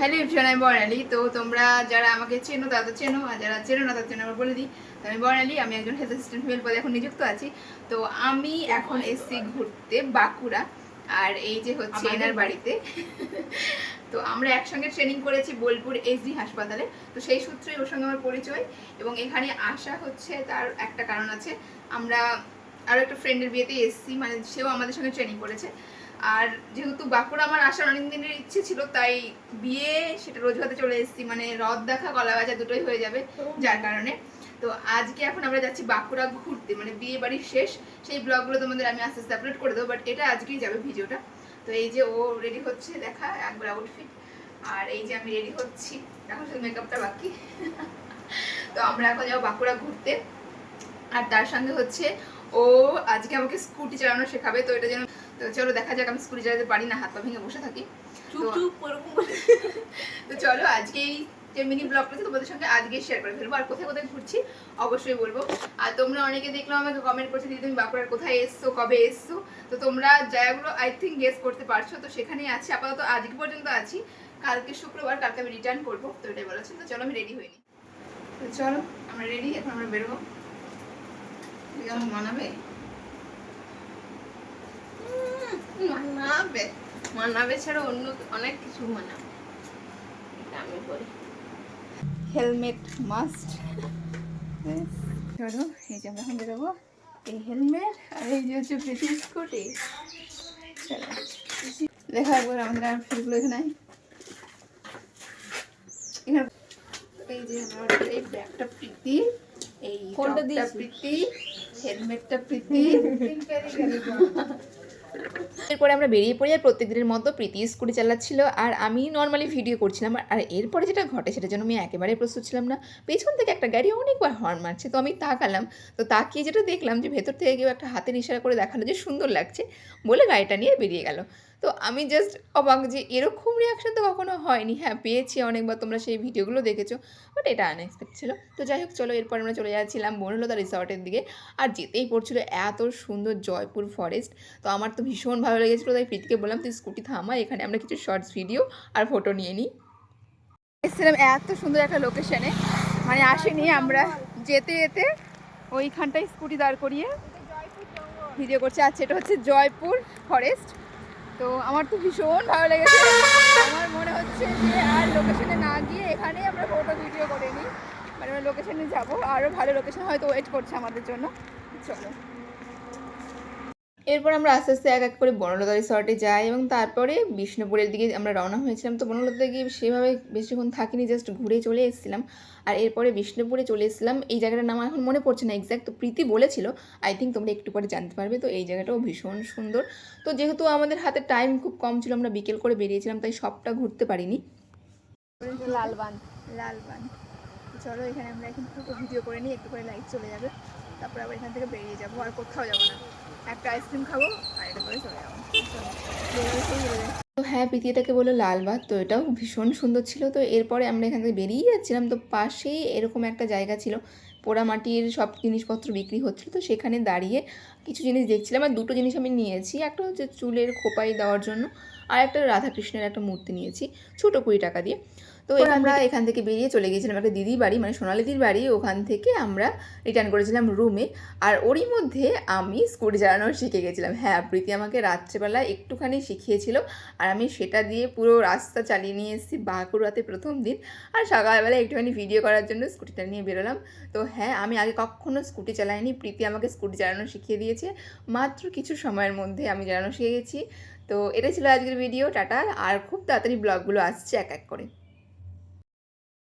Hello everyone, আমি বর্ণালী। তো তোমরা যারা আমাকে চেনো তারা তো চেনো, আর যারা চেনো না তাদের জন্য আবার বলে দিই। তো আমি বর্ণালী, আমি একজন হেলথ অ্যাসিস্ট্যান্ট ফিমেল পদে এখন নিযুক্ত আছি। তো আমি এখন এসছি ঘুরতে বাঁকুড়া, আর এই যে হচ্ছে এনার বাড়িতে। তো আমরা একসঙ্গে ট্রেনিং করেছি বোলপুর এসডি হাসপাতালে। তো সেই সূত্রেই ওর সঙ্গে আমার পরিচয়, এবং এখানে আসা হচ্ছে তার একটা কারণ আছে। আমরা আরও একটা ফ্রেন্ডের বিয়েতেই এসছি, মানে সেও আমাদের সঙ্গে ট্রেনিং করেছে। আর যেহেতু বাঁকুড়া আমার আসার অনেক দিনের ইচ্ছে ছিল, তাই বিয়ে সেটা রোজগাতে চলে এসেছি, মানে রথ দেখা কলা বাজা দুটোই হয়ে যাবে, যার কারণে। তো আজকে এখন আমরা যাচ্ছি বাঁকুড়া ঘুরতে, মানে বিয়ে বাড়ির শেষ। সেই ব্লগগুলো তোমাদের আমি আস্তে আস্তে আপলোড করে দেবো, বাট এটা আজকেই যাবে ভিডিওটা। তো এই যে ও রেডি হচ্ছে, দেখা একবার আউটফিট, আর এই যে আমি রেডি হচ্ছি, এখন শুধু মেকআপটা বাকি। তো আমরা এখন যাবো বাঁকুড়া ঘুরতে, আর তার সঙ্গে হচ্ছে ও আজকে আমাকে স্কুটি চালানো শেখাবে। তো এটা যেন, তো চলো দেখা যাক। আমি স্কুটি চালাতে পারি না, হাত পা ভেঙে বসে থাকি। তো চলো আজকেই যে মিনি ব্লগটা তোমাদের সঙ্গে আজকে শেয়ার করে ফেলবো, আর কোথায় কোথায় ঘুরছি অবশ্যই বলবো। আর তোমরা অনেকে দেখলাম আমাকে কমেন্ট করছো, দিদি তুমি বাঁকুড়ার কোথায় এসছো, কবে এসছো। তো তোমরা জায়গাগুলো আই থিঙ্ক গেস করতে পারছো, তো সেখানেই আছি আপাতত, আজকে পর্যন্ত আছি। কালকে শুক্রবার, কালকে আমি রিটার্ন করবো, তো এটাই বলেছি। তো চলো আমি রেডি হইনি, তো চলো আমরা রেডি, এখন আমরা বেরোবো। কেমন মানাবে? মানাবে মানাবে ছাড়া অন্য অনেক কিছু মানাবে। এটা আমি বলি, হেলমেট মাস্ট। চলো এই যে আমরা এখন বেরোবো, এই হেলমেট আর এই যে হচ্ছে প্রীতি স্কুটি। চলো দেখা একবার আমাদের আর ফিরগুলো এখানে। এই যে আমার এই ব্যাগটা প্রীতি, এই কোনটা টপটা দিয়েছি? প্রীতি, হেলমেটটা প্রীতি। এরপরে আমরা বেরিয়ে পড়ি, আর প্রত্যেক দিনের মতো প্রীতি স্কুটি চালাচ্ছিল, আর আমি নর্মালি ভিডিও করছিলাম। আর এরপরে যেটা ঘটে সেটার জন্য আমি একেবারে প্রস্তুত ছিলাম না। পেছন থেকে একটা গাড়ি অনেকবার হর্ন মারছে, তো আমি তাকালাম। তো তাকিয়ে যেটা দেখলাম যে ভেতর থেকে কেউ একটা হাতের ইশারা করে দেখালো যে সুন্দর লাগছে, বলে গাড়িটা নিয়ে বেরিয়ে গেল। তো আমি জাস্ট অবাক যে এরকম রিয়াকশন তো কখনো হয়নি। হ্যাঁ পেয়েছি অনেকবার, তোমরা সেই ভিডিওগুলো দেখেছো, বাট এটা আনএক্সপেক্টেড ছিল। তো যাই হোক চলো, এরপর আমরা চলে যাচ্ছিলাম বনলতা রিসর্টের দিকে, আর যেতেই পড়ছিল এত সুন্দর জয়পুর ফরেস্ট। তো আমার তো ভীষণ ভালো লেগেছিলো, তাই প্রীতিকে বললাম তুই স্কুটি থামা, এখানে আমরা কিছু শর্টস ভিডিও আর ফটো নিয়ে নিই। এসেছিলাম এত সুন্দর একটা লোকেশনে, মানে আসিনি আমরা, যেতে যেতে ওইখানটায় স্কুটি দাঁড় করিয়ে ভিডিও করছে। আচ্ছা এটা হচ্ছে জয়পুর ফরেস্ট। তো আমার তো ভীষণ ভালো লেগেছে, আমার মনে হচ্ছে যে আর লোকেশনে না গিয়ে এখানেই আমরা ফটো ভিডিও করে নিই, মানে আমরা লোকেশনে যাবো, আরও ভালো লোকেশন হয়তো ওয়েট করছে আমাদের জন্য। চলো এরপর আমরা আস্তে আস্তে এক এক করে বনলতা রিসর্টে যাই, এবং তারপরে বিষ্ণুপুরের দিকে আমরা রওনা হয়েছিলাম। তো বনলতায় গিয়ে সেভাবে বেশিক্ষণ থাকিনি, জাস্ট ঘুরে চলে এসেছিলাম। আর এরপরে বিষ্ণুপুরে চলে এসেছিলাম, এই জায়গাটার নাম এখন মনে পড়ছে না এক্স্যাক্ট, তো প্রীতি বলেছিল, আই থিঙ্ক তোমরা একটু পরে জানতে পারবে। তো এই জায়গাটাও ভীষণ সুন্দর। তো যেহেতু আমাদের হাতে টাইম খুব কম ছিল, আমরা বিকেল করে বেরিয়েছিলাম, তাই সবটা ঘুরতে পারিনি। লালবান লালবান, চলো এখানে আমরা এখন ফটো ভিডিও করে নিই, একটু করে লাইট চলে যাবে, তারপর আবার এখান থেকে বেরিয়ে যাবো, আর কোথাও যাবো না। একটা আইসক্রিম খাবো আর এটা করে চলে যাবো। তো হ্যাঁ প্রীতি এটাকে বললো লালবাগ, তো এটাও ভীষণ সুন্দর ছিল। তো এরপরে আমরা এখান থেকে বেরিয়ে যাচ্ছিলাম, তো পাশেই এরকম একটা জায়গা ছিল, পোড়ামাটির সব জিনিসপত্র বিক্রি হচ্ছিল। তো সেখানে দাঁড়িয়ে কিছু জিনিস দেখছিলাম, আর দুটো জিনিস আমি নিয়েছি। একটা হচ্ছে চুলের খোপাই দেওয়ার জন্য, আর একটা রাধাকৃষ্ণের একটা মূর্তি নিয়েছি, ছোটো 20 টাকা দিয়ে। তো আমরা এখান থেকে বেরিয়ে চলে গিয়েছিলাম একটা দিদির বাড়ি, মানে সোনালিদির বাড়ি। ওখান থেকে আমরা রিটার্ন করেছিলাম রুমে, আর ওরই মধ্যে আমি স্কুটি চালানো শিখে গেছিলাম। হ্যাঁ প্রীতি আমাকে রাত্রেবেলা একটুখানি শিখিয়েছিল, আর আমি সেটা দিয়ে পুরো রাস্তা চালিয়ে নিয়ে এসেছি বাঁকুড়াতে প্রথম দিন। আর সকালবেলা একটুখানি ভিডিও করার জন্য স্কুটিটা নিয়ে বেরোলাম। তো হ্যাঁ আমি আগে কখনো স্কুটি চালাইনি, প্রীতি আমাকে স্কুটি চালানো শিখিয়ে দিয়েছে, মাত্র কিছু সময়ের মধ্যে আমি চালানো শিখে গেছি। তো এটাই ছিল আজকের ভিডিও, টাটা। আর খুব তাড়াতাড়ি ব্লগগুলো আসছে এক এক করে।